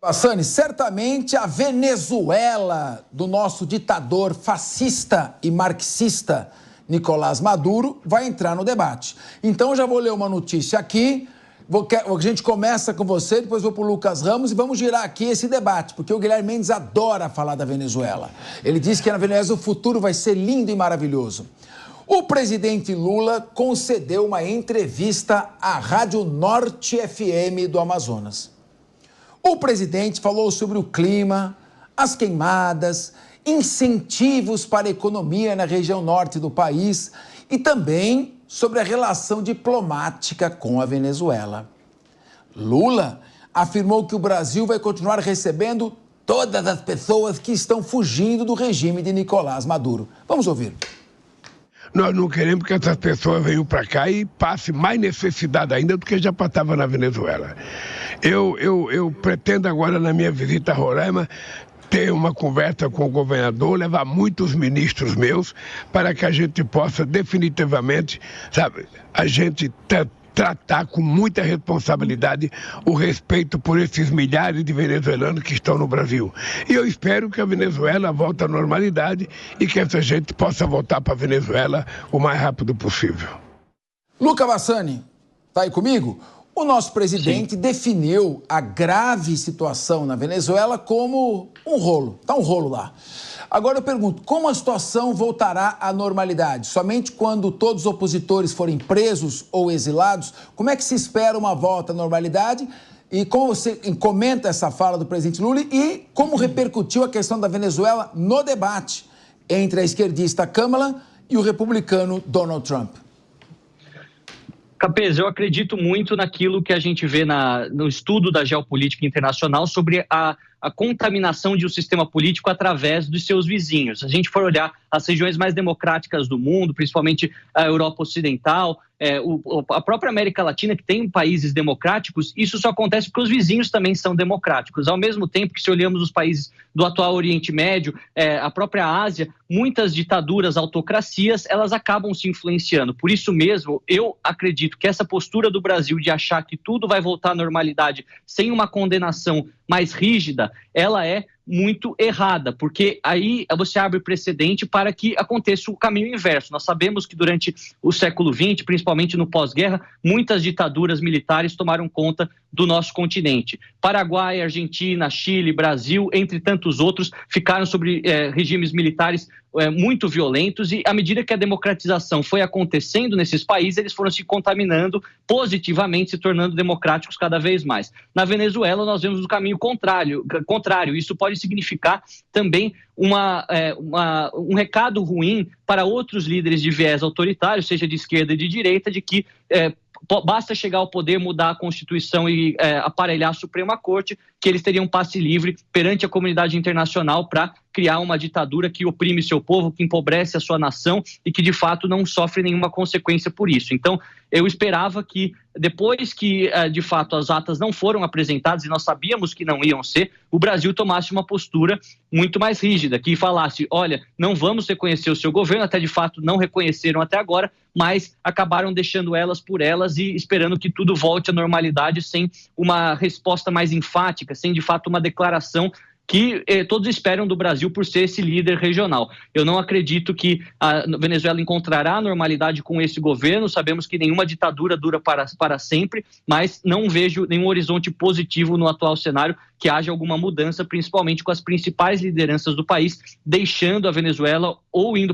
Bassani, certamente a Venezuela do nosso ditador fascista e marxista Nicolás Maduro vai entrar no debate. Então, já vou ler uma notícia aqui, a gente começa com você, depois vou para o Lucas Ramos e vamos girar aqui esse debate, porque o Guilherme Mendes adora falar da Venezuela. Ele diz que na Venezuela o futuro vai ser lindo e maravilhoso. O presidente Lula concedeu uma entrevista à Rádio Norte FM do Amazonas. O presidente falou sobre o clima, as queimadas, incentivos para a economia na região norte do país e também sobre a relação diplomática com a Venezuela. Lula afirmou que o Brasil vai continuar recebendo todas as pessoas que estão fugindo do regime de Nicolás Maduro. Vamos ouvir. Nós não queremos que essas pessoas venham para cá e passem mais necessidade ainda do que já passava na Venezuela. Eu pretendo agora, na minha visita a Roraima, ter uma conversa com o governador, levar muitos ministros meus para que a gente possa definitivamente, sabe, a gente tratar com muita responsabilidade o respeito por esses milhares de venezuelanos que estão no Brasil. E eu espero que a Venezuela volte à normalidade e que essa gente possa voltar para a Venezuela o mais rápido possível. Luca Bassani, tá aí comigo? O nosso presidente definiu a grave situação na Venezuela como um rolo. Tá um rolo lá. Agora eu pergunto, como a situação voltará à normalidade? Somente quando todos os opositores forem presos ou exilados? Como é que se espera uma volta à normalidade? E como você comenta essa fala do presidente Lula e como repercutiu a questão da Venezuela no debate entre a esquerdista Kamala e o republicano Donald Trump? Capês, eu acredito muito naquilo que a gente vê no estudo da geopolítica internacional sobre a contaminação de um sistema político através dos seus vizinhos. Se a gente for olhar as regiões mais democráticas do mundo, principalmente a Europa Ocidental, a própria América Latina, que tem países democráticos, isso só acontece porque os vizinhos também são democráticos. Ao mesmo tempo que, se olhamos os países do atual Oriente Médio, a própria Ásia, muitas ditaduras, autocracias, elas acabam se influenciando. Por isso mesmo, eu acredito que essa postura do Brasil de achar que tudo vai voltar à normalidade sem uma condenação mais rígida, ela é muito errada, porque aí você abre precedente para que aconteça o caminho inverso. Nós sabemos que durante o século XX, principalmente no pós-guerra, muitas ditaduras militares tomaram conta do nosso continente. Paraguai, Argentina, Chile, Brasil, entre tantos outros, ficaram sob regimes militares muito violentos e, à medida que a democratização foi acontecendo nesses países, eles foram se contaminando positivamente, se tornando democráticos cada vez mais. Na Venezuela, nós vemos o caminho contrário. Isso pode significar também um recado ruim para outros líderes de viés autoritário, seja de esquerda e de direita, de que basta chegar ao poder, mudar a Constituição e aparelhar a Suprema Corte, que eles teriam passe livre perante a comunidade internacional para criar uma ditadura que oprime seu povo, que empobrece a sua nação e que, de fato, não sofre nenhuma consequência por isso. Então, eu esperava que, depois que, de fato, as atas não foram apresentadas, e nós sabíamos que não iam ser, o Brasil tomasse uma postura muito mais rígida, que falasse, olha, não vamos reconhecer o seu governo, até de fato não reconheceram até agora, mas acabaram deixando elas por elas e esperando que tudo volte à normalidade sem uma resposta mais enfática, sem, de fato, uma declaração que todos esperam do Brasil por ser esse líder regional. Eu não acredito que a Venezuela encontrará a normalidade com esse governo, sabemos que nenhuma ditadura dura para sempre, mas não vejo nenhum horizonte positivo no atual cenário, que haja alguma mudança, principalmente com as principais lideranças do país, deixando a Venezuela ou indo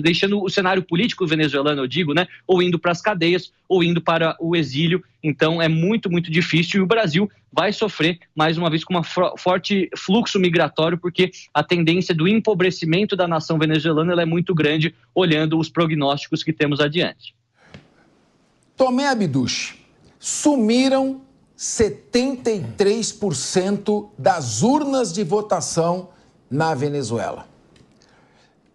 deixando o cenário político venezuelano, eu digo, né, ou indo para as cadeias, ou indo para o exílio. Então é muito, muito difícil e o Brasil vai sofrer, mais uma vez, com um forte fluxo migratório, porque a tendência do empobrecimento da nação venezuelana ela é muito grande, olhando os prognósticos que temos adiante. Tomé Abduch, sumiram 73% das urnas de votação na Venezuela.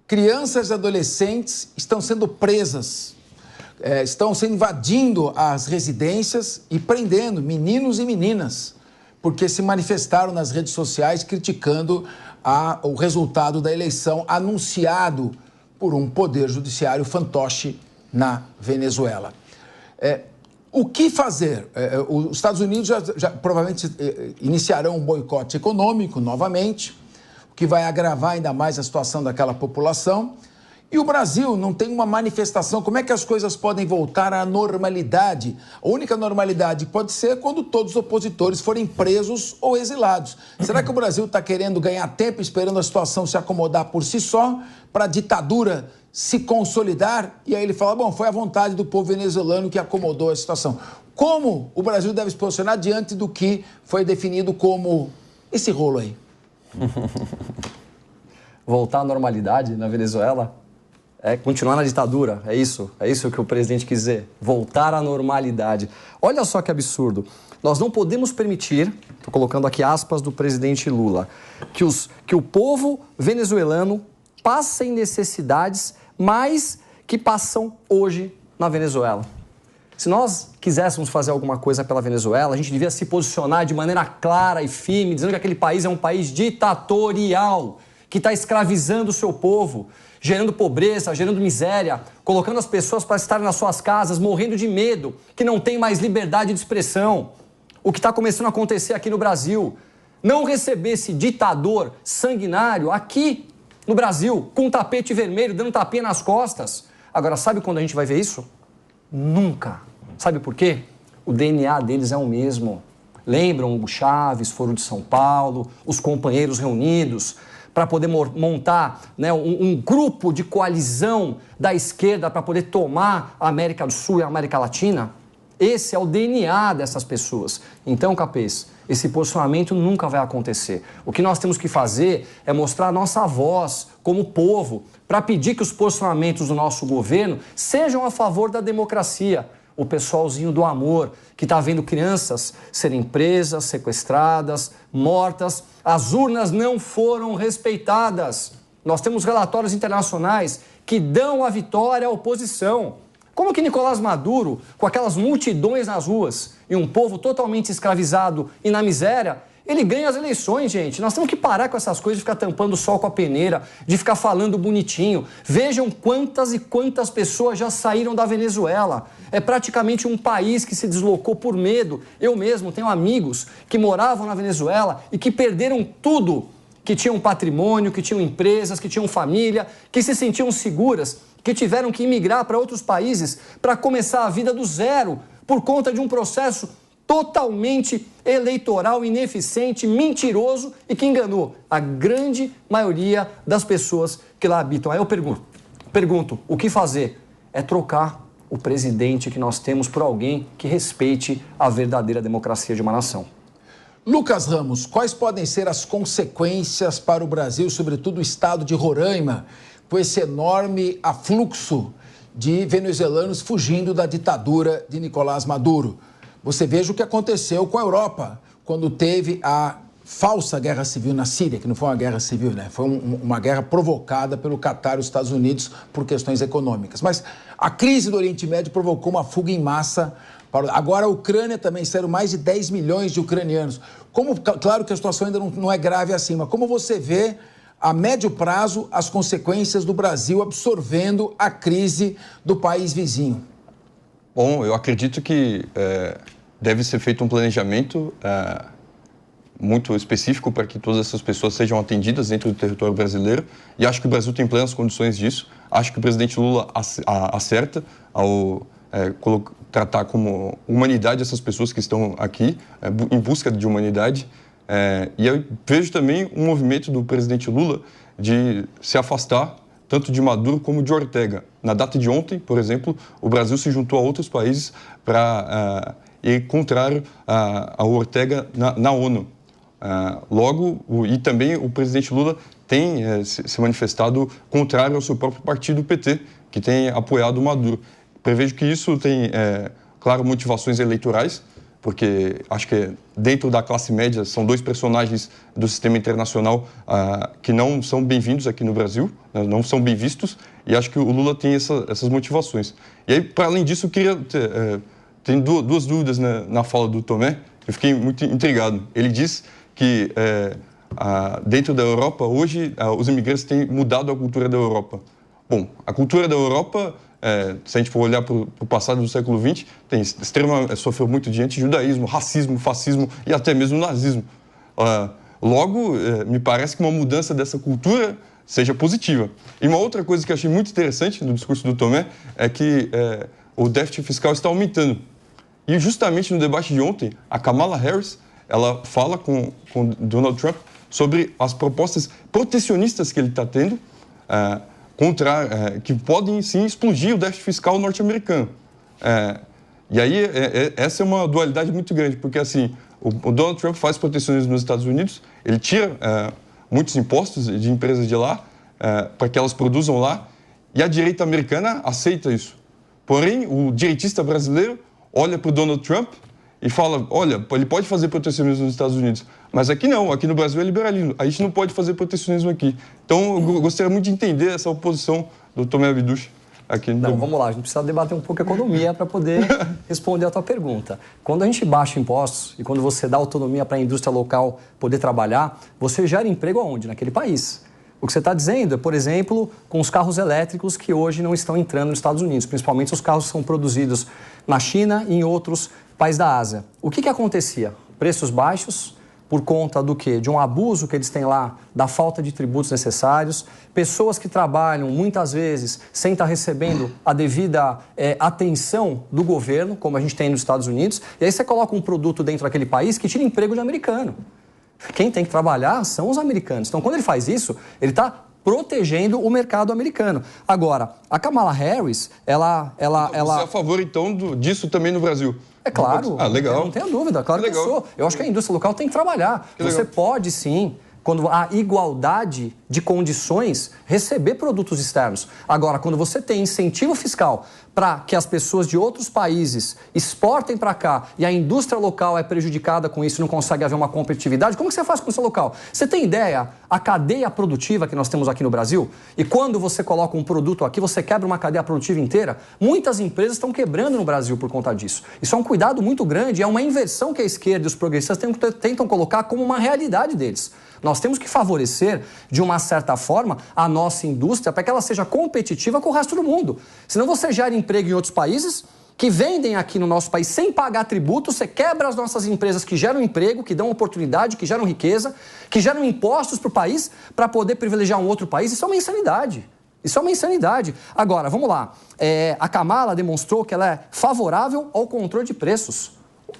Crianças e adolescentes estão sendo presas, estão invadindo as residências e prendendo meninos e meninas, porque se manifestaram nas redes sociais criticando o resultado da eleição anunciado por um poder judiciário fantoche na Venezuela. O que fazer? Os Estados Unidos já provavelmente iniciarão um boicote econômico novamente, o que vai agravar ainda mais a situação daquela população. E o Brasil não tem uma manifestação. Como é que as coisas podem voltar à normalidade? A única normalidade pode ser quando todos os opositores forem presos ou exilados. Será que o Brasil está querendo ganhar tempo, esperando a situação se acomodar por si só, para a ditadura se consolidar? E aí ele fala, bom, foi a vontade do povo venezuelano que acomodou a situação. Como o Brasil deve se posicionar diante do que foi definido como esse rolo aí? Voltar à normalidade na Venezuela? É continuar na ditadura, é isso que o presidente quis dizer, voltar à normalidade. Olha só que absurdo, nós não podemos permitir, estou colocando aqui aspas do presidente Lula, que o povo venezuelano passe necessidades mais que passam hoje na Venezuela. Se nós quiséssemos fazer alguma coisa pela Venezuela, a gente devia se posicionar de maneira clara e firme, dizendo que aquele país é um país ditatorial, que está escravizando o seu povo, gerando pobreza, gerando miséria, colocando as pessoas para estarem nas suas casas, morrendo de medo, que não tem mais liberdade de expressão. O que está começando a acontecer aqui no Brasil. Não receber esse ditador sanguinário aqui no Brasil, com um tapete vermelho, dando tapinha nas costas. Agora, sabe quando a gente vai ver isso? Nunca. Sabe por quê? O DNA deles é o mesmo. Lembram o Chaves, Foro de São Paulo, os companheiros reunidos para poder montar, né, um grupo de coalizão da esquerda para poder tomar a América do Sul e a América Latina? Esse é o DNA dessas pessoas. Então, Capês, esse posicionamento nunca vai acontecer. O que nós temos que fazer é mostrar a nossa voz como povo para pedir que os posicionamentos do nosso governo sejam a favor da democracia. O pessoalzinho do amor, que está vendo crianças serem presas, sequestradas, mortas. As urnas não foram respeitadas. Nós temos relatórios internacionais que dão a vitória à oposição. Como que Nicolás Maduro, com aquelas multidões nas ruas e um povo totalmente escravizado e na miséria, ele ganha as eleições, gente. Nós temos que parar com essas coisas de ficar tampando o sol com a peneira, de ficar falando bonitinho. Vejam quantas e quantas pessoas já saíram da Venezuela. É praticamente um país que se deslocou por medo. Eu mesmo tenho amigos que moravam na Venezuela e que perderam tudo, que tinham patrimônio, que tinham empresas, que tinham família, que se sentiam seguras, que tiveram que emigrar para outros países para começar a vida do zero por conta de um processo totalmente eleitoral, ineficiente, mentiroso e que enganou a grande maioria das pessoas que lá habitam. Aí eu pergunto, o que fazer? É trocar o presidente que nós temos por alguém que respeite a verdadeira democracia de uma nação. Lucas Ramos, quais podem ser as consequências para o Brasil, sobretudo o estado de Roraima, com esse enorme afluxo de venezuelanos fugindo da ditadura de Nicolás Maduro? Você veja o que aconteceu com a Europa, quando teve a falsa guerra civil na Síria, que não foi uma guerra civil, né? Foi uma guerra provocada pelo Catar e os Estados Unidos por questões econômicas. Mas a crise do Oriente Médio provocou uma fuga em massa. Agora a Ucrânia também, saíram mais de 10 milhões de ucranianos. Claro que a situação ainda não é grave assim, mas como você vê a médio prazo as consequências do Brasil absorvendo a crise do país vizinho? Bom, eu acredito que deve ser feito um planejamento muito específico para que todas essas pessoas sejam atendidas dentro do território brasileiro, e acho que o Brasil tem plenas condições disso. Acho que o presidente Lula acerta ao tratar como humanidade essas pessoas que estão aqui, em busca de humanidade. E eu vejo também um movimento do presidente Lula de se afastar tanto de Maduro como de Ortega. Na data de ontem, por exemplo, o Brasil se juntou a outros países para ir contrário ao Ortega na ONU. E também o presidente Lula tem se manifestado contrário ao seu próprio partido, o PT, que tem apoiado o Maduro. Prevejo que isso tem, claro, motivações eleitorais, porque acho que dentro da classe média são dois personagens do sistema internacional que não são bem-vindos aqui no Brasil, não são bem vistos, e acho que o Lula tem essas motivações. E aí, para além disso, eu queria tem duas dúvidas na fala do Tomé, eu fiquei muito intrigado. Ele diz que dentro da Europa, hoje, os imigrantes têm mudado a cultura da Europa. Bom, a cultura da Europa se a gente for olhar para o passado do século XX, sofreu muito de antijudaísmo, racismo, fascismo e até mesmo nazismo. Logo, me parece que uma mudança dessa cultura seja positiva. E uma outra coisa que eu achei muito interessante no discurso do Tomé é que o déficit fiscal está aumentando. E justamente no debate de ontem, a Kamala Harris, ela fala com Donald Trump sobre as propostas protecionistas que ele está tendo, que podem, sim, explodir o déficit fiscal norte-americano. E aí, essa é uma dualidade muito grande, porque, assim, o Donald Trump faz protecionismo nos Estados Unidos, ele tira muitos impostos de empresas de lá, para que elas produzam lá, e a direita americana aceita isso. Porém, o direitista brasileiro olha para o Donald Trump e fala, olha, ele pode fazer protecionismo nos Estados Unidos, mas aqui não, aqui no Brasil é liberalismo, a gente não pode fazer protecionismo aqui. Então, eu gostaria muito de entender essa oposição do Tomé Abduch aqui. Não, vamos lá, a gente precisa debater um pouco a economia para poder responder a tua pergunta. Quando a gente baixa impostos e quando você dá autonomia para a indústria local poder trabalhar, você gera emprego aonde? Naquele país. O que você está dizendo é, por exemplo, com os carros elétricos que hoje não estão entrando nos Estados Unidos, principalmente os carros que são produzidos na China e em outros países da Ásia. O que acontecia? Preços baixos, por conta do quê? De um abuso que eles têm lá, da falta de tributos necessários, pessoas que trabalham muitas vezes sem estar recebendo a devida atenção do governo, como a gente tem nos Estados Unidos, e aí você coloca um produto dentro daquele país que tira emprego de americano. Quem tem que trabalhar são os americanos. Então, quando ele faz isso, ele está protegendo o mercado americano. Agora, a Kamala Harris, ela... Você é a favor, então, disso também no Brasil? É claro. Legal. Não tenha dúvida, claro que eu sou. Eu acho que a indústria local tem que trabalhar. Você pode, sim, quando há igualdade de condições, receber produtos externos. Agora, quando você tem incentivo fiscal para que as pessoas de outros países exportem para cá e a indústria local é prejudicada com isso, não consegue haver uma competitividade, como que você faz com o seu local? Você tem ideia a cadeia produtiva que nós temos aqui no Brasil? E quando você coloca um produto aqui, você quebra uma cadeia produtiva inteira? Muitas empresas estão quebrando no Brasil por conta disso. Isso é um cuidado muito grande, é uma inversão que a esquerda e os progressistas tentam colocar como uma realidade deles. Nós temos que favorecer, de uma certa forma, a nossa indústria para que ela seja competitiva com o resto do mundo. Senão você gera emprego em outros países que vendem aqui no nosso país sem pagar tributo, você quebra as nossas empresas que geram emprego, que dão oportunidade, que geram riqueza, que geram impostos para o país para poder privilegiar um outro país. Isso é uma insanidade. Isso é uma insanidade. Agora, vamos lá. A Kamala demonstrou que ela é favorável ao controle de preços.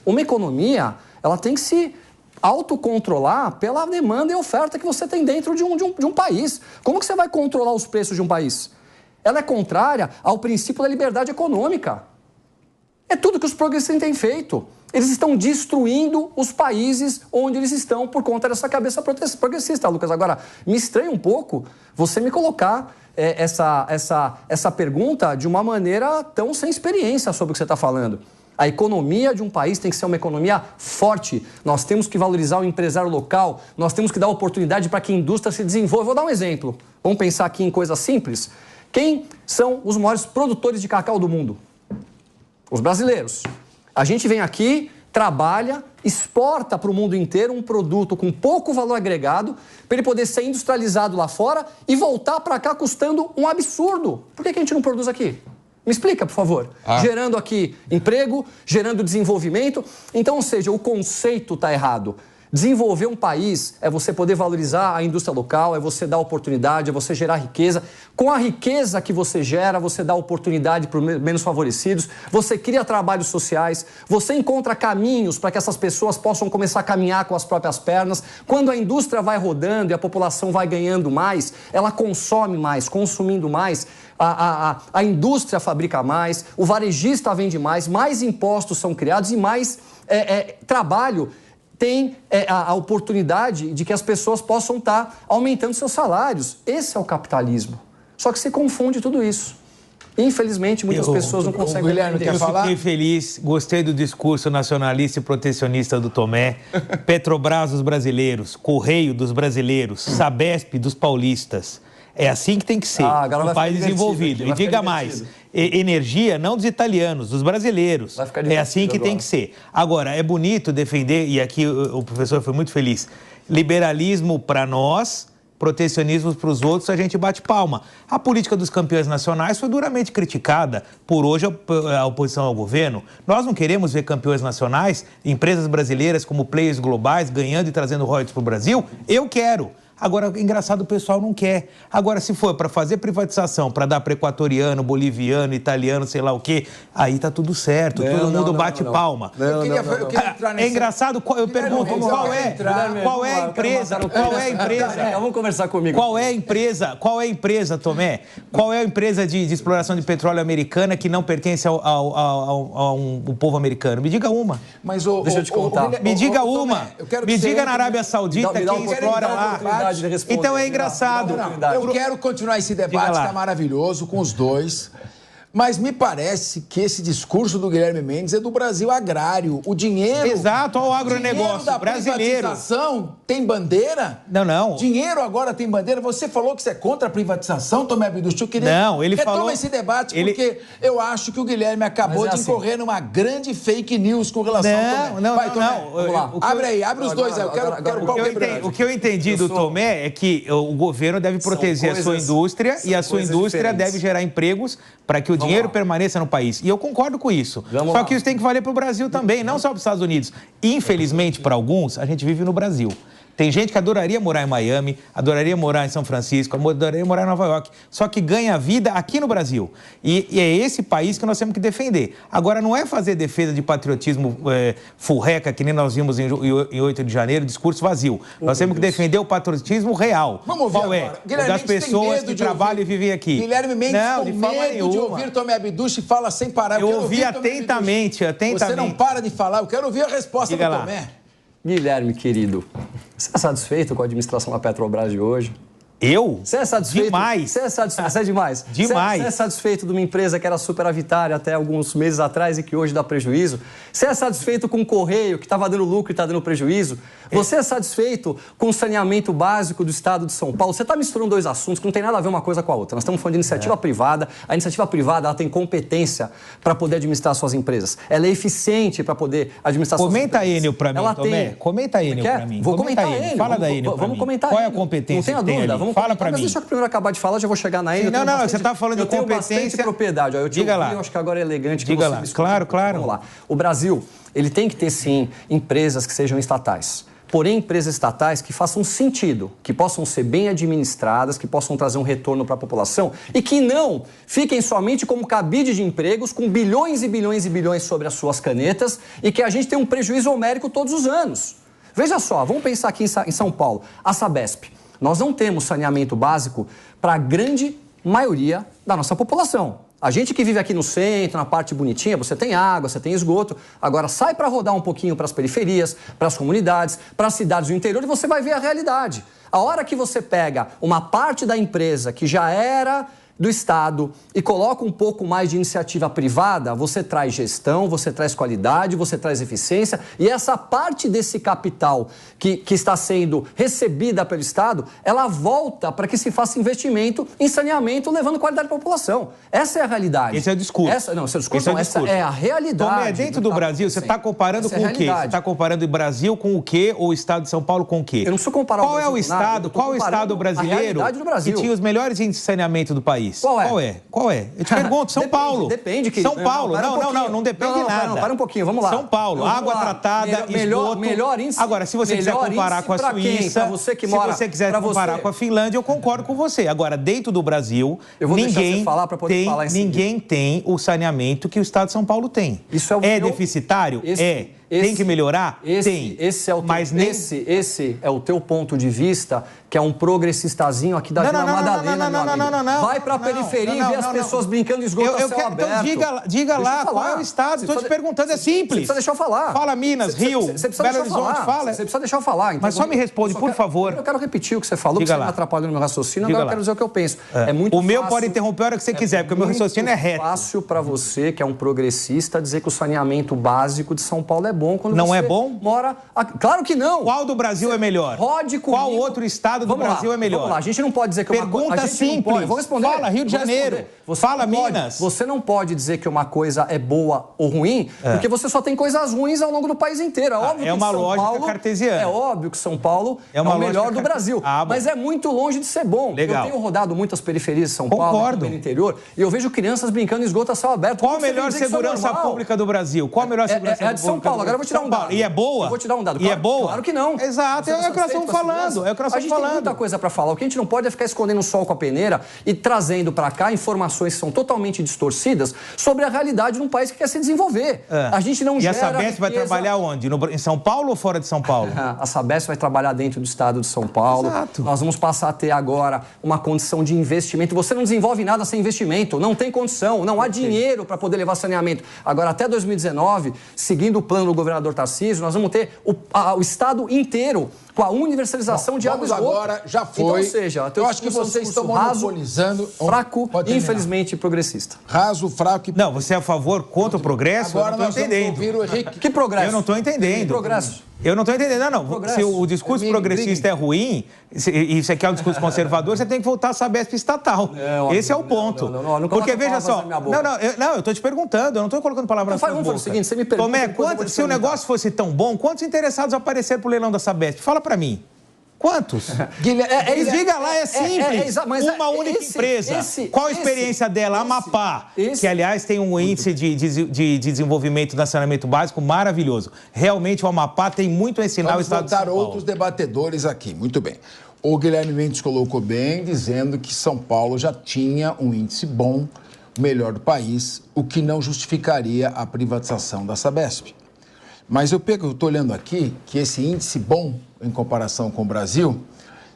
Uma economia, ela tem que se autocontrolar pela demanda e oferta que você tem dentro de um país. Como que você vai controlar os preços de um país? Ela é contrária ao princípio da liberdade econômica. É tudo que os progressistas têm feito. Eles estão destruindo os países onde eles estão por conta dessa cabeça progressista, Lucas. Agora, me estranha um pouco você me colocar essa pergunta de uma maneira tão sem experiência sobre o que você está falando. A economia de um país tem que ser uma economia forte. Nós temos que valorizar o empresário local, nós temos que dar oportunidade para que a indústria se desenvolva. Vou dar um exemplo. Vamos pensar aqui em coisas simples. Quem são os maiores produtores de cacau do mundo? Os brasileiros. A gente vem aqui, trabalha, exporta para o mundo inteiro um produto com pouco valor agregado para ele poder ser industrializado lá fora e voltar para cá custando um absurdo. Por que a gente não produz aqui? Me explica, por favor. Gerando aqui emprego, gerando desenvolvimento. Então, ou seja, o conceito está errado. Desenvolver um país é você poder valorizar a indústria local, é você dar oportunidade, é você gerar riqueza. Com a riqueza que você gera, você dá oportunidade para os menos favorecidos, você cria trabalhos sociais, você encontra caminhos para que essas pessoas possam começar a caminhar com as próprias pernas. Quando a indústria vai rodando e a população vai ganhando mais, ela consome mais, consumindo mais, a indústria fabrica mais, o varejista vende mais impostos são criados e mais trabalho tem a oportunidade de que as pessoas possam estar aumentando seus salários. Esse é o capitalismo. Só que se confunde tudo isso. Infelizmente, muitas pessoas não conseguem entender. Eu fiquei feliz, gostei do discurso nacionalista e protecionista do Tomé. Petrobras dos brasileiros, Correio dos brasileiros, Sabesp dos paulistas. É assim que tem que ser, um país desenvolvido. E diga mais, energia não dos italianos, dos brasileiros. É assim que tem que ser. Agora, é bonito defender, e aqui o professor foi muito feliz, liberalismo para nós, protecionismos para os outros, a gente bate palma. A política dos campeões nacionais foi duramente criticada por hoje a oposição ao governo. Nós não queremos ver campeões nacionais, empresas brasileiras como players globais ganhando e trazendo royalties para o Brasil. Eu quero. Agora, engraçado, o pessoal não quer. Agora, se for para fazer privatização, para dar para equatoriano, boliviano, italiano, sei lá o quê, aí tá tudo certo. Todo mundo bate palma. É engraçado, eu pergunto, qual é a empresa? Vamos conversar comigo. Qual é a empresa, Tomé? Qual é a empresa de exploração de petróleo americana que não pertence ao povo americano? Me diga uma. Deixa eu te contar. Me diga uma. Me diga na Arábia Saudita quem explora lá. Então é engraçado. Eu quero continuar esse debate, que está maravilhoso, com os dois. Mas me parece que esse discurso do Guilherme Mendes é do Brasil agrário. O dinheiro... Exato, olha o agronegócio da brasileiro. Privatização tem bandeira? Não. Dinheiro agora tem bandeira? Você falou que você é contra a privatização, Tomé Abduch. Eu queria... Não, ele falou... Retoma esse debate, porque eu acho que o Guilherme acabou de incorrer numa grande fake news com relação ao Tomé. Vai, Tomé. Vamos lá. Abre os dois aí. Eu quero o que eu entendi do Tomé é que o governo deve proteger a sua indústria e a sua indústria deve gerar empregos para que o dinheiro permaneça no país. E eu concordo com isso. Só que isso tem que valer para o Brasil também, não só para os Estados Unidos. Infelizmente, para alguns, a gente vive no Brasil. Tem gente que adoraria morar em Miami, adoraria morar em São Francisco, adoraria morar em Nova York, só que ganha vida aqui no Brasil. E é esse país que nós temos que defender. Agora, não é fazer defesa de patriotismo furreca, que nem nós vimos em 8 de janeiro, discurso vazio. Nós temos que defender o patriotismo real. Vamos ver agora. O das pessoas que trabalham e vivem aqui. Guilherme Mendes com medo de ouvir Tomé Abduch e fala sem parar. Eu ouvi atentamente. Você não para de falar, eu quero ouvir a resposta do Tomé. Guilherme, querido, você é satisfeito com a administração da Petrobras de hoje? Eu? Você é satisfeito? Demais. Você é demais? Demais. Você é satisfeito de uma empresa que era superavitária até alguns meses atrás e que hoje dá prejuízo? Você é satisfeito com o Correio, que estava dando lucro e está dando prejuízo? Você é satisfeito com o saneamento básico do estado de São Paulo? Você está misturando dois assuntos que não tem nada a ver uma coisa com a outra. Nós estamos falando de iniciativa privada. A iniciativa privada ela tem competência para poder administrar suas empresas. Ela é eficiente para poder administrar suas empresas. Comenta a Enel para mim, Tomé. Comenta a Enel para mim. Vou comentar a Enel. Fala da Enel. Vamos comentar. Qual é a competência que tem ali? Fala para mim. Mas deixa eu primeiro acabar de falar, já vou chegar na Enel. Não, você está falando de competência. Eu tenho bastante propriedade. Diga lá. Eu acho que agora é elegante que Diga lá. Claro. Vamos lá. O Brasil, ele tem que ter, sim, empresas que sejam estatais. Porém, empresas estatais que façam sentido, que possam ser bem administradas, que possam trazer um retorno para a população e que não fiquem somente como cabide de empregos com bilhões e bilhões e bilhões sobre as suas canetas e que a gente tem um prejuízo homérico todos os anos. Veja só, vamos pensar aqui em São Paulo, a Sabesp. Nós não temos saneamento básico para a grande maioria da nossa população. A gente que vive aqui no centro, na parte bonitinha, você tem água, você tem esgoto. Agora sai para rodar um pouquinho para as periferias, para as comunidades, para as cidades do interior e você vai ver a realidade. A hora que você pega uma parte da empresa que já era do Estado e coloca um pouco mais de iniciativa privada, você traz gestão, você traz qualidade, você traz eficiência e essa parte desse capital que está sendo recebida pelo Estado, ela volta para que se faça investimento em saneamento, levando qualidade para a população. Essa é a realidade. Esse é o discurso. Essa é a realidade. Tomé, dentro do Brasil, você está comparando com o quê? Você está comparando o Brasil com o quê ou o Estado de São Paulo com o quê? Eu não sou comparar Qual é o Estado brasileiro que tinha os melhores índices de saneamento do país? Qual é? Eu te pergunto, São Paulo. Depende, querido. São Paulo. Não depende nada. Para um pouquinho, vamos lá. São Paulo, água tratada, esgoto. Melhor índice. Agora, se você quiser comparar com a Suíça, se você quiser comparar com a Finlândia, eu concordo com você. Agora, dentro do Brasil, ninguém tem o saneamento que o Estado de São Paulo tem. Isso é deficitário? Tem que melhorar? Tem. Esse é o teu ponto de vista, que é um progressistazinho aqui da Vila Madalena, meu amigo. Não. Vai pra periferia e vê as pessoas brincando de esgoto a céu aberto. Então diga lá qual é o Estado. Estou te perguntando, é simples. Você precisa deixar eu falar. Fala Minas, Rio, Belo Horizonte, fala. Você precisa deixar eu falar. Então, mas só me responde, por favor. Eu quero repetir o que você falou, que você me atrapalhou no meu raciocínio, agora eu quero dizer o que eu penso. É muito fácil. O meu pode interromper a hora que você quiser, porque o meu raciocínio é reto. É fácil para você, que é um progressista, dizer que o saneamento básico de São Paulo é bom quando não você é bom? mora... Claro que não! Qual do Brasil é melhor? Rode comigo. Qual outro estado do Brasil é melhor? Vamos lá, a gente não pode dizer que Pergunta simples. Vou responder. Fala, Rio de Janeiro. Fala, Minas. Você não pode dizer que uma coisa é boa ou ruim, porque você só tem coisas ruins ao longo do país inteiro. É uma lógica cartesiana. É óbvio que São Paulo é o melhor do Brasil. Mas é muito longe de ser bom. Legal. Eu tenho rodado muitas periferias de São Paulo, no interior, e eu vejo crianças brincando em esgoto a céu aberto. Qual a melhor segurança pública do Brasil? Qual a melhor segurança pública? É a de São Paulo. Agora eu vou te dar um dado. E é boa? Eu vou te dar um dado. E é boa? Claro que não. Exato. É o que nós estamos falando. A gente tem muita coisa para falar. O que a gente não pode é ficar escondendo o sol com a peneira e trazendo para cá informações que são totalmente distorcidas sobre a realidade de um país que quer se desenvolver. A gente não gera... E a Sabesp vai trabalhar onde? Em São Paulo ou fora de São Paulo? A Sabesp vai trabalhar dentro do estado de São Paulo. Exato. Nós vamos passar a ter agora uma condição de investimento. Você não desenvolve nada sem investimento. Não tem condição. Não há dinheiro para poder levar saneamento. Agora, até 2019, seguindo o plano do governador Tarcísio, nós vamos ter o estado inteiro com a universalização de água e esgoto. Agora, já foi. Então, ou seja, eu acho que vocês estão monopolizando. Fraco, infelizmente progressista. Raso, fraco e... Não, você é a favor, contra o progresso? Agora eu não estou entendendo. O Henrique. Que progresso? Eu não estou entendendo. Que progresso? Eu não estou entendendo. Não. Se o discurso progressista é ruim, e você quer um discurso conservador, você tem que voltar a Sabesp estatal. Esse é o ponto. Não porque, veja só... eu estou te perguntando, eu não estou colocando palavras na sua boca. Vamos fazer o seguinte, você me pergunta... Tomé, se o negócio fosse tão bom, quantos interessados apareceram pro leilão da Sabesp? Fala para mim. Quantos? Diga lá, é simples. Uma única empresa. Qual a experiência dela? Amapá, que, aliás, tem um índice de desenvolvimento do saneamento básico maravilhoso. Realmente, o Amapá tem muito a ensinar o estado de São Paulo. Vamos botar outros debatedores aqui. Muito bem. O Guilherme Mendes colocou bem, dizendo que São Paulo já tinha um índice bom, o melhor do país, o que não justificaria a privatização da Sabesp. Mas eu estou olhando aqui que esse índice bom, em comparação com o Brasil,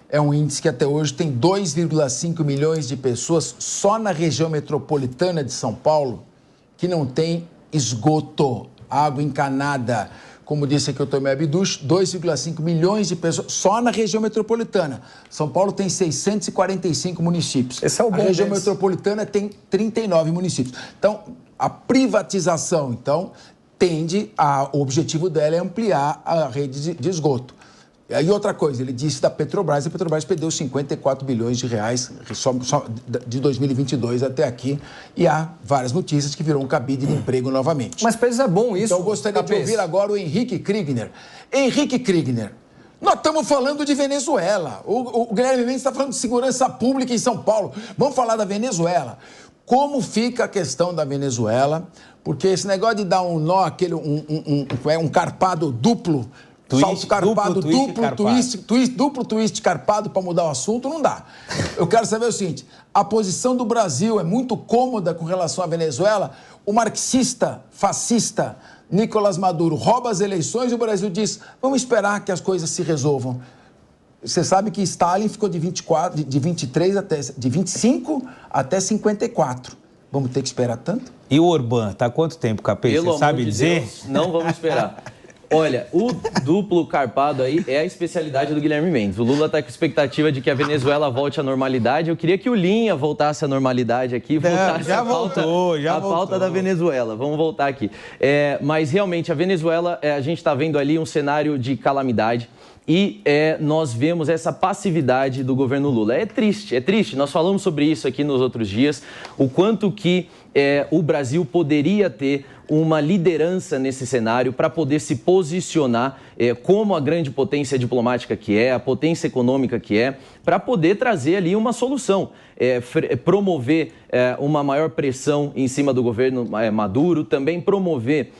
é um índice que até hoje tem 2,5 milhões de pessoas só na região metropolitana de São Paulo que não tem esgoto, água encanada. Como disse aqui o Tomé Abduch, 2,5 milhões de pessoas só na região metropolitana. São Paulo tem 645 municípios. Esse é o bom A região deles. metropolitana tem 39 municípios. Então, a privatização, o objetivo dela é ampliar a rede de esgoto. E outra coisa, ele disse da Petrobras, a Petrobras perdeu 54 bilhões de reais só de 2022 até aqui, e há várias notícias que virou um cabide de emprego novamente. Mas para eles é bom isso. Então eu gostaria de ouvir agora o Henrique Kriegner. Henrique Kriegner, nós estamos falando de Venezuela. O Guilherme Mendes está falando de segurança pública em São Paulo. Vamos falar da Venezuela. Como fica a questão da Venezuela? Porque esse negócio de dar um nó, um carpado duplo, salto carpado, duplo twist carpado para mudar o assunto, não dá. Eu quero saber o seguinte, a posição do Brasil é muito cômoda com relação à Venezuela. O marxista, fascista, Nicolás Maduro rouba as eleições e o Brasil diz, vamos esperar que as coisas se resolvam. Você sabe que Stalin ficou de 25 até 54. Vamos ter que esperar tanto? E o Orbán, tá há quanto tempo, Capê? Você sabe dizer? Deus, não vamos esperar. Olha, o duplo carpado aí é a especialidade do Guilherme Mendes. O Lula está com expectativa de que a Venezuela volte à normalidade. Eu queria que o Linha voltasse à normalidade aqui. Já voltou. A pauta da Venezuela. Vamos voltar aqui. Mas realmente a Venezuela, a gente está vendo ali um cenário de calamidade. E nós vemos essa passividade do governo Lula. É triste. Nós falamos sobre isso aqui nos outros dias, o quanto que o Brasil poderia ter uma liderança nesse cenário para poder se posicionar como a grande potência diplomática que é, a potência econômica que é, para poder trazer ali uma solução, promover uma maior pressão em cima do governo Maduro, também promover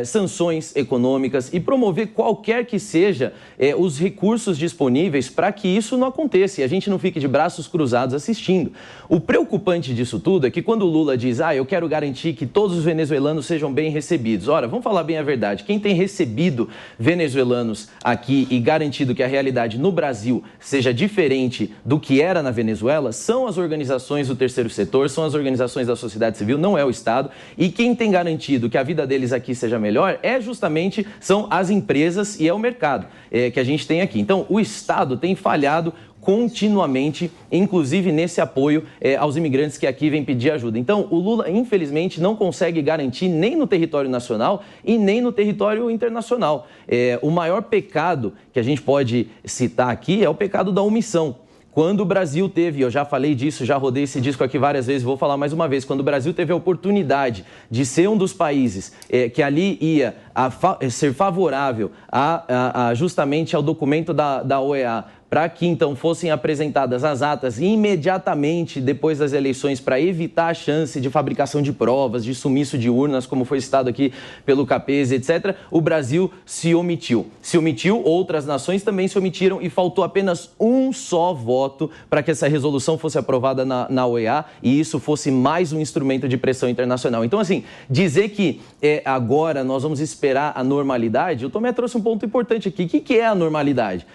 sanções econômicas e promover qualquer que seja os recursos disponíveis para que isso não aconteça e a gente não fique de braços cruzados assistindo. O preocupante disso tudo é que quando o Lula diz, eu quero garantir que todos os venezuelanos sejam bem recebidos. Ora, vamos falar bem a verdade. Quem tem recebido venezuelanos aqui e garantido que a realidade no Brasil seja diferente do que era na Venezuela são as organizações do terceiro setor, são as organizações da sociedade civil, não é o Estado. E quem tem garantido que a vida deles aqui seja melhor são as empresas e é o mercado que a gente tem aqui. Então, o Estado tem falhado continuamente, inclusive nesse apoio aos imigrantes que aqui vêm pedir ajuda. Então, o Lula, infelizmente, não consegue garantir nem no território nacional e nem no território internacional. O maior pecado que a gente pode citar aqui é o pecado da omissão. Quando o Brasil teve, eu já falei disso, já rodei esse disco aqui várias vezes, vou falar mais uma vez, quando o Brasil teve a oportunidade de ser um dos países que ali ia ser favorável justamente ao documento da OEA, para que então fossem apresentadas as atas imediatamente depois das eleições para evitar a chance de fabricação de provas, de sumiço de urnas, como foi citado aqui pelo Capese, etc., o Brasil se omitiu. Se omitiu, outras nações também se omitiram e faltou apenas um só voto para que essa resolução fosse aprovada na OEA e isso fosse mais um instrumento de pressão internacional. Então, assim, dizer que agora nós vamos esperar a normalidade, o Tomé trouxe um ponto importante aqui. O que é a normalidade?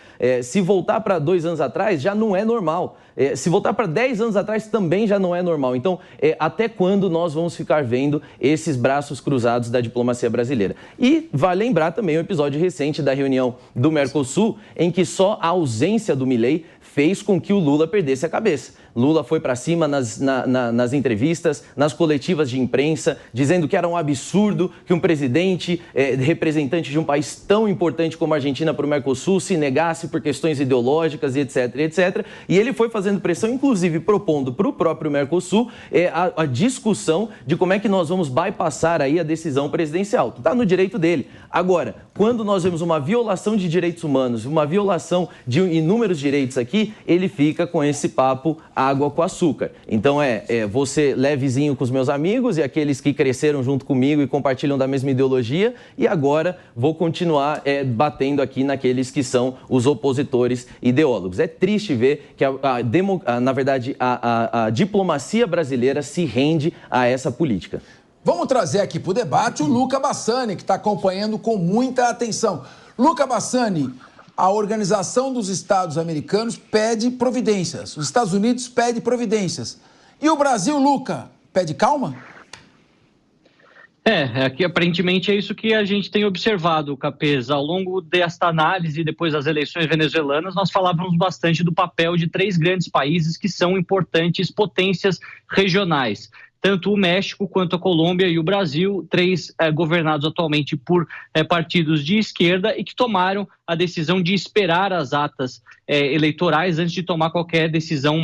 Se voltar para 2 anos atrás, já não é normal. Se voltar para 10 anos atrás, também já não é normal. Então, até quando nós vamos ficar vendo esses braços cruzados da diplomacia brasileira? E vale lembrar também o episódio recente da reunião do Mercosul, em que só a ausência do Milei fez com que o Lula perdesse a cabeça. Lula foi para cima nas entrevistas, nas coletivas de imprensa, dizendo que era um absurdo que um presidente, representante de um país tão importante como a Argentina para o Mercosul, se negasse por questões ideológicas e etc, etc. E ele foi fazendo pressão, inclusive propondo para o próprio Mercosul a discussão de como é que nós vamos bypassar aí a decisão presidencial. Está no direito dele. Agora, quando nós vemos uma violação de direitos humanos, uma violação de inúmeros direitos aqui, ele fica com esse papo água com açúcar. Então você levezinho com os meus amigos e aqueles que cresceram junto comigo e compartilham da mesma ideologia, e agora vou continuar batendo aqui naqueles que são os opositores ideólogos. É triste ver que, na verdade, a diplomacia brasileira se rende a essa política. Vamos trazer aqui para o debate o Luca Bassani, que está acompanhando com muita atenção. Luca Bassani, a Organização dos Estados Americanos pede providências. Os Estados Unidos pedem providências. E o Brasil, Luca, pede calma? Aqui aparentemente é isso que a gente tem observado, Capesa. Ao longo desta análise, depois das eleições venezuelanas, nós falávamos bastante do papel de 3 grandes países que são importantes potências regionais. Tanto o México quanto a Colômbia e o Brasil, 3 governados atualmente por partidos de esquerda e que tomaram a decisão de esperar as atas eleitorais antes de tomar qualquer decisão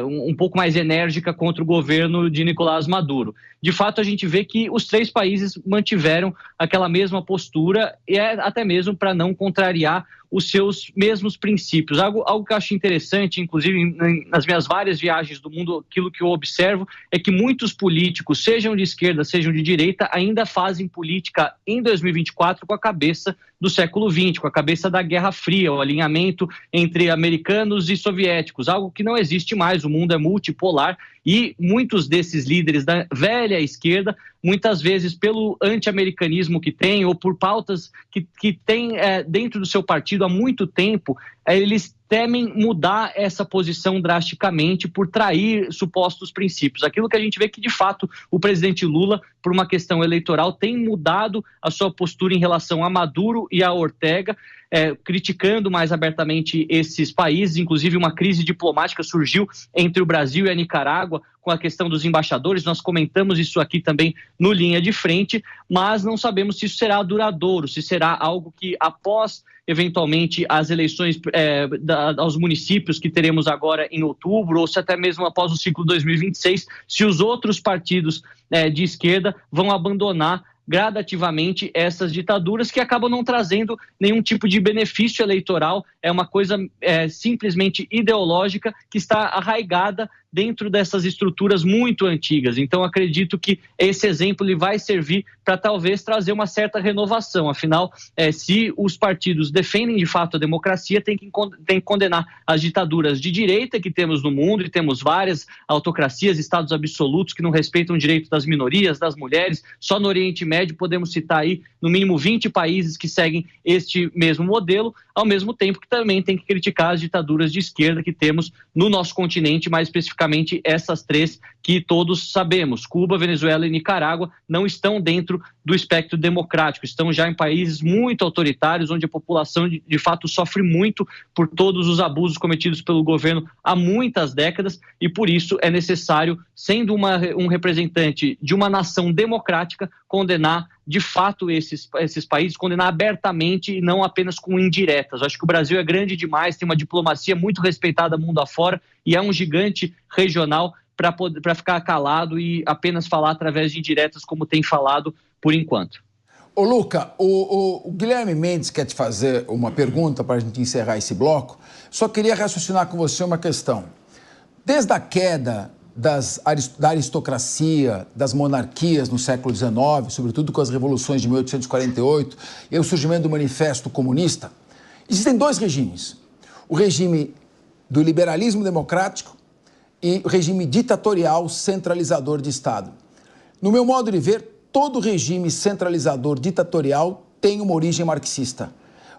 um pouco mais enérgica contra o governo de Nicolás Maduro. De fato, a gente vê que os 3 países mantiveram aquela mesma postura e até mesmo para não contrariar os seus mesmos princípios. Algo que eu acho interessante, inclusive nas minhas várias viagens do mundo, aquilo que eu observo é que muitos políticos, sejam de esquerda, sejam de direita, ainda fazem política em 2024 com a cabeça do século XX, com a cabeça da Guerra Fria, o alinhamento entre americanos e soviéticos, algo que não existe mais. O mundo é multipolar e muitos desses líderes da velha esquerda, muitas vezes pelo anti-americanismo que tem ou por pautas que tem dentro do seu partido há muito tempo, eles temem mudar essa posição drasticamente por trair supostos princípios. Aquilo que a gente vê que, de fato, o presidente Lula, por uma questão eleitoral, tem mudado a sua postura em relação a Maduro e a Ortega, criticando mais abertamente esses países. Inclusive, uma crise diplomática surgiu entre o Brasil e a Nicarágua com a questão dos embaixadores. Nós comentamos isso aqui também no Linha de Frente, mas não sabemos se isso será duradouro, se será algo que, após eventualmente as eleições aos municípios que teremos agora em outubro, ou se até mesmo após o ciclo 2026, se os outros partidos de esquerda vão abandonar gradativamente essas ditaduras que acabam não trazendo nenhum tipo de benefício eleitoral. É uma coisa simplesmente ideológica que está arraigada dentro dessas estruturas muito antigas. Então, acredito que esse exemplo ele vai servir para talvez trazer uma certa renovação. Afinal, se os partidos defendem de fato a democracia, tem que condenar as ditaduras de direita que temos no mundo, e temos várias autocracias, estados absolutos que não respeitam o direito das minorias, das mulheres. Só no Oriente Médio podemos citar aí no mínimo 20 países que seguem este mesmo modelo, ao mesmo tempo que também tem que criticar as ditaduras de esquerda que temos no nosso continente, mais especificamente especificamente essas três que todos sabemos. Cuba, Venezuela e Nicarágua não estão dentro do espectro democrático, estão já em países muito autoritários, onde a população de fato sofre muito por todos os abusos cometidos pelo governo há muitas décadas, e por isso é necessário, sendo um representante de uma nação democrática, condenar de fato esses países, condenar abertamente e não apenas com indiretas. Eu acho que o Brasil é grande demais, tem uma diplomacia muito respeitada mundo afora e é um gigante regional para ficar calado e apenas falar através de indiretas como tem falado por enquanto. Ô Luca, o Guilherme Mendes quer te fazer uma pergunta para a gente encerrar esse bloco. Só queria raciocinar com você uma questão. Desde a queda da aristocracia, das monarquias no século XIX, sobretudo com as revoluções de 1848 e o surgimento do Manifesto Comunista, existem dois regimes. O regime do liberalismo democrático e o regime ditatorial centralizador de Estado. No meu modo de ver, todo regime centralizador ditatorial tem uma origem marxista.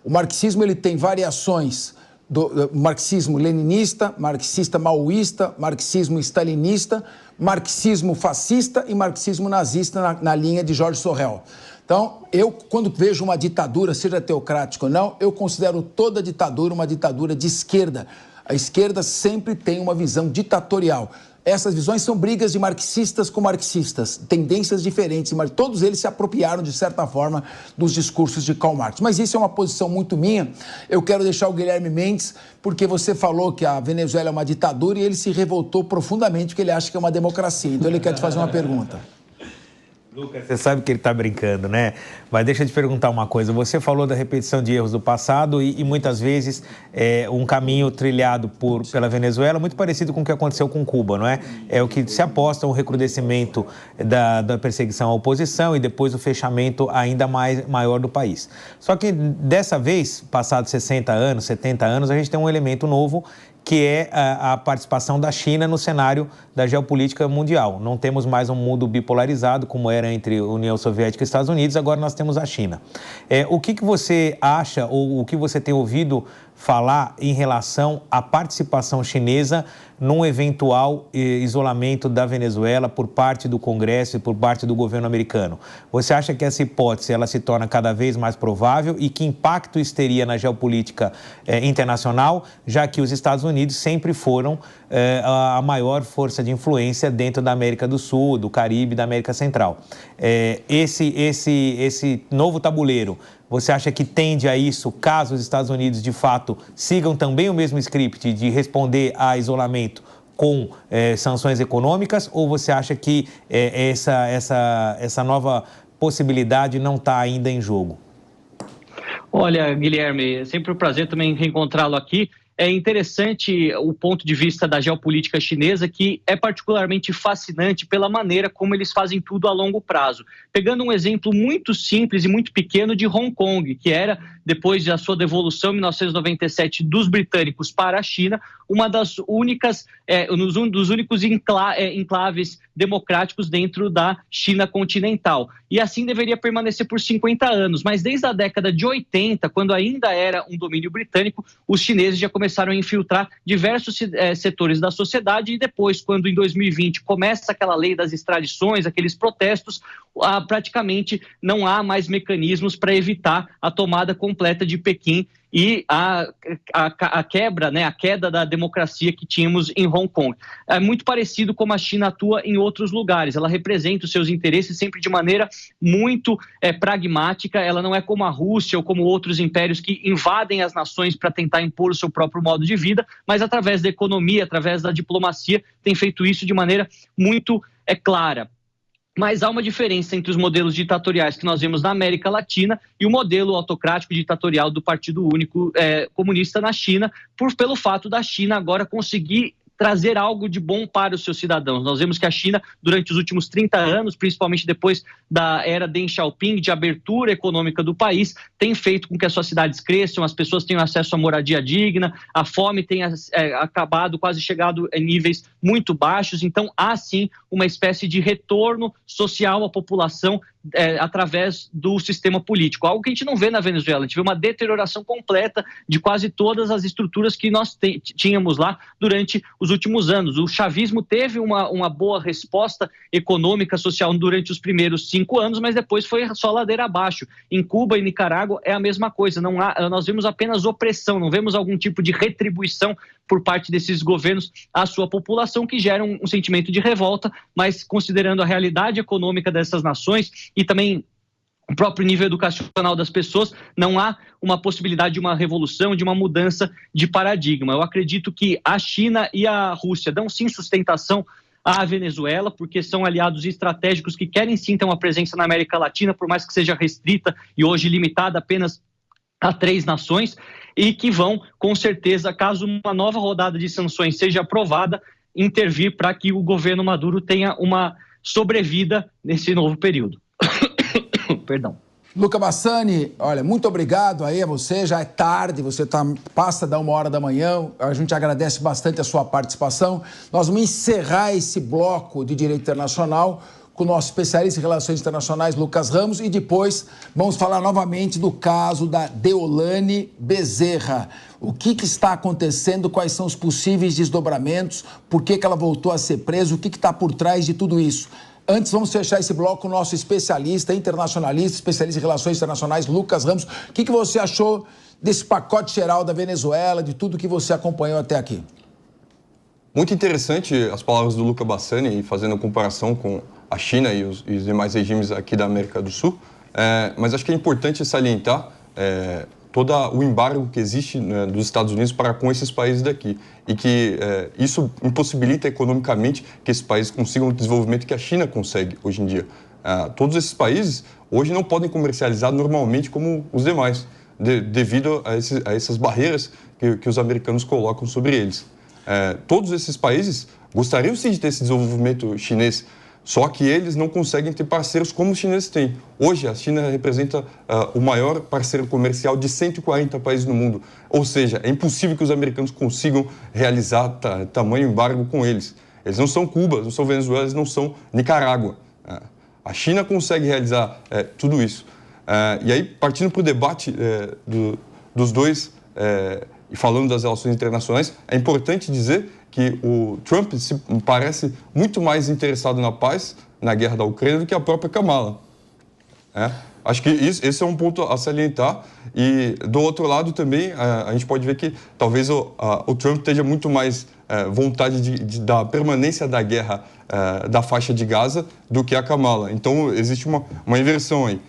O marxismo ele tem variações do marxismo leninista, marxista maoísta, marxismo stalinista, marxismo fascista e marxismo nazista na linha de George Sorel. Então, eu, quando vejo uma ditadura, seja teocrática ou não, eu considero toda ditadura uma ditadura de esquerda. A esquerda sempre tem uma visão ditatorial. Essas visões são brigas de marxistas com marxistas, tendências diferentes, mas todos eles se apropriaram, de certa forma, dos discursos de Karl Marx. Mas isso é uma posição muito minha. Eu quero deixar o Guilherme Mendes, porque você falou que a Venezuela é uma ditadura e ele se revoltou profundamente porque ele acha que é uma democracia. Então ele quer te fazer uma pergunta. Lucas, você sabe que ele está brincando, né? Mas deixa eu te perguntar uma coisa. Você falou da repetição de erros do passado e muitas vezes um caminho trilhado pela Venezuela muito parecido com o que aconteceu com Cuba, não é? É o que se aposta um recrudescimento da perseguição à oposição e depois o fechamento ainda maior do país. Só que dessa vez, passados 60 anos, 70 anos, a gente tem um elemento novo que é a participação da China no cenário da geopolítica mundial. Não temos mais um mundo bipolarizado, como era entre União Soviética e Estados Unidos, agora nós temos a China. O que você acha, ou o que você tem ouvido falar em relação à participação chinesa num eventual isolamento da Venezuela por parte do Congresso e por parte do governo americano? Você acha que essa hipótese ela se torna cada vez mais provável e que impacto isso teria na geopolítica internacional, já que os Estados Unidos sempre foram a maior força de influência dentro da América do Sul, do Caribe e da América Central? Esse novo tabuleiro, você acha que tende a isso, caso os Estados Unidos, de fato, sigam também o mesmo script de responder a isolamento com sanções econômicas, ou você acha que essa nova possibilidade não está ainda em jogo? Olha, Guilherme, é sempre um prazer também reencontrá-lo aqui. É interessante o ponto de vista da geopolítica chinesa, que é particularmente fascinante pela maneira como eles fazem tudo a longo prazo. Pegando um exemplo muito simples e muito pequeno de Hong Kong, que era, depois da sua devolução em 1997 dos britânicos para a China, uma das únicas, um dos únicos enclaves democráticos dentro da China continental. E assim deveria permanecer por 50 anos. Mas desde a década de 80, quando ainda era um domínio britânico, os chineses já começaram a infiltrar diversos setores da sociedade e depois, quando em 2020 começa aquela lei das extradições, aqueles protestos, praticamente não há mais mecanismos para evitar a tomada completa de Pequim e a quebra, né, a queda da democracia que tínhamos em Hong Kong. É muito parecido como a China atua em outros lugares. Ela representa os seus interesses sempre de maneira muito pragmática. Ela não é como a Rússia ou como outros impérios que invadem as nações para tentar impor o seu próprio modo de vida, mas através da economia, através da diplomacia, tem feito isso de maneira muito clara. Mas há uma diferença entre os modelos ditatoriais que nós vemos na América Latina e o modelo autocrático ditatorial do Partido Único Comunista na China, pelo fato da China agora conseguir trazer algo de bom para os seus cidadãos. Nós vemos que a China, durante os últimos 30 anos, principalmente depois da era Deng Xiaoping, de abertura econômica do país, tem feito com que as suas cidades cresçam, as pessoas tenham acesso a moradia digna, a fome tenha acabado, quase chegado em níveis muito baixos. Então, há sim uma espécie de retorno social à população através do sistema político, algo que a gente não vê na Venezuela. A gente vê uma deterioração completa de quase todas as estruturas que nós tínhamos lá durante os os últimos anos. O chavismo teve uma boa resposta econômica, social durante os primeiros 5 anos, mas depois foi só ladeira abaixo. Em Cuba e Nicarágua é a mesma coisa. Nós vemos apenas opressão, não vemos algum tipo de retribuição por parte desses governos à sua população, que gera um sentimento de revolta, mas considerando a realidade econômica dessas nações e também o próprio nível educacional das pessoas, não há uma possibilidade de uma revolução, de uma mudança de paradigma. Eu acredito que a China e a Rússia dão sim sustentação à Venezuela, porque são aliados estratégicos que querem sim ter uma presença na América Latina, por mais que seja restrita e hoje limitada apenas a 3 nações, e que vão, com certeza, caso uma nova rodada de sanções seja aprovada, intervir para que o governo Maduro tenha uma sobrevida nesse novo período. Perdão. Luca Bassani, olha, muito obrigado aí a você, já é tarde, você passa da 1h da manhã, a gente agradece bastante a sua participação. Nós vamos encerrar esse bloco de Direito Internacional com o nosso especialista em Relações Internacionais, Lucas Ramos, e depois vamos falar novamente do caso da Deolane Bezerra. O que está acontecendo, quais são os possíveis desdobramentos, por que ela voltou a ser presa, o que está por trás de tudo isso. Antes, vamos fechar esse bloco com o nosso especialista, internacionalista, especialista em Relações Internacionais, Lucas Ramos. O que você achou desse pacote geral da Venezuela, de tudo que você acompanhou até aqui? Muito interessante as palavras do Luca Bassani, fazendo a comparação com a China e os demais regimes aqui da América do Sul. Mas acho que é importante salientar todo o embargo que existe dos Estados Unidos para com esses países daqui. E que isso impossibilita economicamente que esses países consigam o desenvolvimento que a China consegue hoje em dia. Todos esses países hoje não podem comercializar normalmente como os demais, devido a essas barreiras que os americanos colocam sobre eles. Todos esses países gostariam sim de ter esse desenvolvimento chinês, só que eles não conseguem ter parceiros como os chineses têm. Hoje, a China representa o maior parceiro comercial de 140 países no mundo. Ou seja, é impossível que os americanos consigam realizar tamanho embargo com eles. Eles não são Cuba, não são Venezuela, eles não são Nicarágua. A China consegue realizar tudo isso. E aí, partindo para o debate dos dois, e falando das relações internacionais, é importante dizer que o Trump se parece muito mais interessado na paz, na guerra da Ucrânia, do que a própria Kamala. Acho que esse é um ponto a salientar. E, do outro lado, também, a gente pode ver que talvez o Trump tenha muito mais vontade da permanência da guerra da faixa de Gaza do que a Kamala. Então, existe uma inversão aí.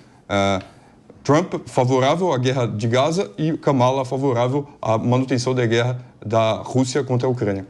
Trump favorável à guerra de Gaza e Kamala favorável à manutenção da guerra da Rússia contra a Ucrânia.